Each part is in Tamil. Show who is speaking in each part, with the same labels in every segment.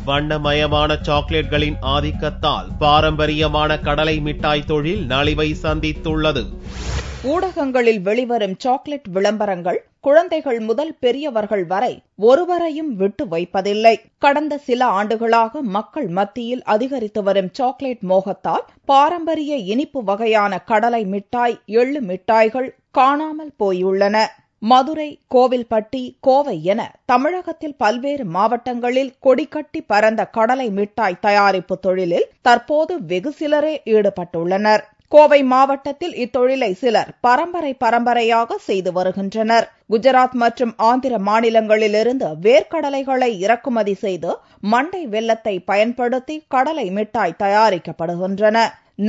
Speaker 1: வண்ணமயமான சாக்லேட்களின் ஆதிக்கத்தால் பாரம்பரியமான கடலை மிட்டாய் தொழில் நலிவை சந்தித்துள்ளது.
Speaker 2: ஊடகங்களில் வெளிவரும் சாக்லேட் விளம்பரங்கள் குழந்தைகள் முதல் பெரியவர்கள் வரை ஒருவரையும் விட்டு வைப்பதில்லை. கடந்த சில ஆண்டுகளாக மக்கள் மத்தியில் அதிகரித்து வரும் சாக்லேட் மோகத்தால் பாரம்பரிய இனிப்பு வகையான கடலை மிட்டாய், எள்ளு மிட்டாய்கள் காணாமல் போயுள்ளன. மதுரை, கோவில்பட்டி, கோவை என தமிழகத்தில் பல்வேறு மாவட்டங்களில் கொடிகட்டி பறந்த கடலை மிட்டாய் தயாரிப்பு தொழிலில் தற்போது வெகு சிலரே ஈடுபட்டுள்ளனர். கோவை மாவட்டத்தில் இத்தொழிலை சிலர் பரம்பரையாக செய்து வருகின்றனர். குஜராத் மற்றும் ஆந்திர மாநிலங்களிலிருந்து வேர்க்கடலைகளை இறக்குமதி செய்து மண்டை வெல்லத்தை பயன்படுத்தி கடலை மிட்டாய் தயாரிக்கப்படுகின்றன.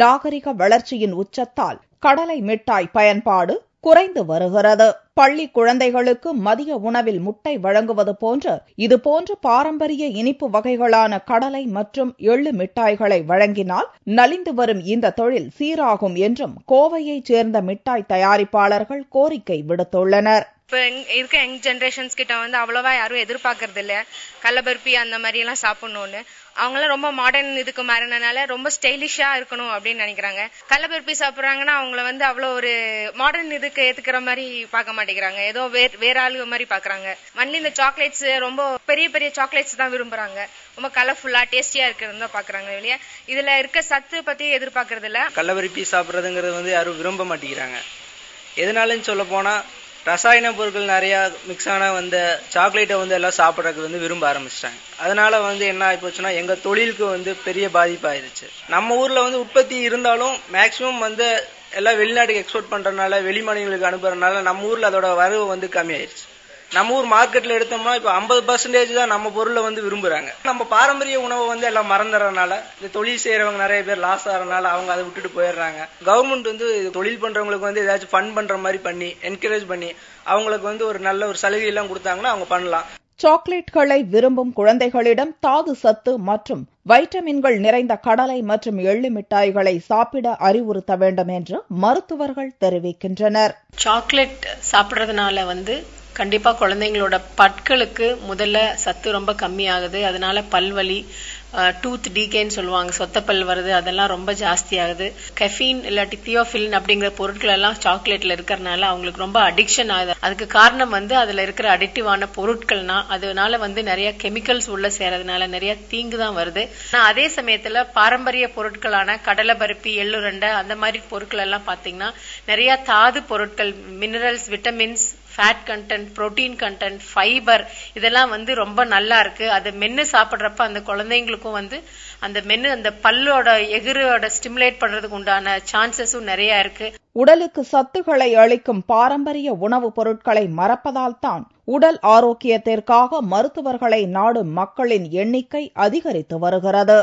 Speaker 2: நாகரிக வளர்ச்சியின் உச்சத்தால் கடலை மிட்டாய் பயன்பாடு குறைந்து வருகிறது. பள்ளி குழந்தைகளுக்கு மதிய உணவில் முட்டை வழங்குவது போன்று இதுபோன்ற பாரம்பரிய இனிப்பு வகைகளான கடலை மற்றும் எள்ளு மிட்டாய்களை வழங்கினால் நலிந்து வரும் இந்த தொழில் சீராகும் என்றும் கோவையைச் சேர்ந்த மிட்டாய் தயாரிப்பாளர்கள் கோரிக்கை விடுத்துள்ளனர்.
Speaker 3: இப்போ இருக்க யங் ஜென்ரேஷன்ஸ் கிட்ட அவ்வளவா யாரும் எதிர்பார்க்கறது இல்ல. கடலபர்பி அந்த மாதிரி எல்லாம் சாப்பிடணும்னு அவங்களாம் ரொம்ப மாடர்ன் இதுக்கு மாறினால ரொம்ப ஸ்டைலிஷா இருக்கணும் அப்படின்னு நினைக்கிறாங்க. கடலபர்பி சாப்பிடுறாங்கன்னா அவங்கள அவ்வளோ ஒரு மாடர்ன் இதுக்கு ஏத்துக்கிற மாதிரி பார்க்க மாட்டேங்கிறாங்க. ஏதோ வேற ஆளு மாதிரி பாக்குறாங்க. ஒன்லி இந்த சாக்லேட்ஸ் ரொம்ப பெரிய பெரிய சாக்லேட்ஸ் தான் விரும்புறாங்க. ரொம்ப கலர்ஃபுல்லா டேஸ்டியா இருக்கிறது தான் பாக்குறாங்க. இல்லையா இதுல இருக்க சத்து பத்தி எதிர்பார்க்கறது இல்ல.
Speaker 4: கடலபர்பி சாப்பிடுறதுங்கிறது யாரும் விரும்ப மாட்டேங்கிறாங்க. எதனாலன்னு சொல்ல போனா ரசாயன பொருட்கள் நிறைய மிக்ஸ் ஆன சாக்லேட்டை எல்லாம் சாப்பிட்றதுக்கு விரும்ப ஆரம்பிச்சிட்டாங்க. அதனால என்ன ஆயிப்போச்சுன்னா எங்க தொழிலுக்கு பெரிய பாதிப்பாயிருச்சு. நம்ம ஊர்ல உற்பத்தி இருந்தாலும் மேக்சிமம் எல்லாம் வெளிநாட்டுக்கு எக்ஸ்போர்ட் பண்றதுனால, வெளி மாநிலங்களுக்கு அனுப்புறதுனால நம்ம ஊர்ல அதோட வரவு கம்மி ஆயிருச்சு. நம்ம ஊர் மார்க்கெட்ல எடுத்தோம்னா இப்ப 50% தான் நம்ம பொருளை விரும்புறாங்க. நம்ம பாரம்பரிய உணவை எல்லாம் மறந்துறதுனால இந்த தொழில் செய்யறவங்க நிறைய பேர் லாஸ் ஆறதுனால அவங்க அதை விட்டுட்டு போயிடுறாங்க. கவர்மெண்ட் தொழில் பண்றவங்களுக்கு ஏதாச்சும் ஃபண்ட் பண்ற மாதிரி பண்ணி என்கரேஜ் பண்ணி அவங்களுக்கு ஒரு நல்ல ஒரு சலுகை எல்லாம் கொடுத்தாங்கன்னா அவங்க பண்ணலாம்.
Speaker 2: சாக்லேட்களை விரும்பும் குழந்தைகளிடம் தாது சத்து மற்றும் வைட்டமின்கள் நிறைந்த கடலை மற்றும் எள்ளு மிட்டாய்களை சாப்பிட அறிவுறுத்த வேண்டும் என்று மருத்துவர்கள் தெரிவிக்கின்றனர்.
Speaker 5: சாக்லேட் சாப்பிடுறதுனால கண்டிப்பா குழந்தைங்களோட பற்களுக்கு முதல்ல சத்து ரொம்ப கம்மியாகுது. அதனால பல்வலி, டூத் டீகேன்னு சொல்லுவாங்க, சொத்த பல் வருது, அதெல்லாம் ரொம்ப ஜாஸ்தி ஆகுது. கெஃபீன் இல்லாட்டி தியோஃபிலின் அப்படிங்கிற பொருட்கள் எல்லாம் சாக்லேட்ல இருக்கிறதுனால அவங்களுக்கு ரொம்ப அடிக்ஷன் ஆகுது. அதுக்கு காரணம் அதுல இருக்கிற அடிக்டிவான பொருட்கள்னா அதனால நிறைய கெமிக்கல்ஸ் உள்ள சேரதுனால நிறைய தீங்கு தான் வருது. ஆனா அதே சமயத்துல பாரம்பரிய பொருட்களான கடலை பருப்பி, எள்ளுருண்டை அந்த மாதிரி பொருட்கள் எல்லாம் பாத்தீங்கன்னா நிறைய தாது பொருட்கள், minerals, vitamins, fat content, protein content, fibre இதெல்லாம் ரொம்ப நல்லா இருக்கு. அது மென்னு சாப்பிடுறப்ப அந்த குழந்தைங்களுக்கும் அந்த மென்னு அந்த பல்லோட எகிரோட ஸ்டிமுலேட் பண்றதுக்கு உண்டான சான்சஸும் நிறைய இருக்கு.
Speaker 2: உடலுக்கு சத்துக்களை அளிக்கும் பாரம்பரிய உணவுப் பொருட்களை மறப்பதால் தான் உடல் ஆரோக்கியத்திற்காக மருத்துவர்களை நாடும் மக்களின் எண்ணிக்கை அதிகரித்து வருகிறது.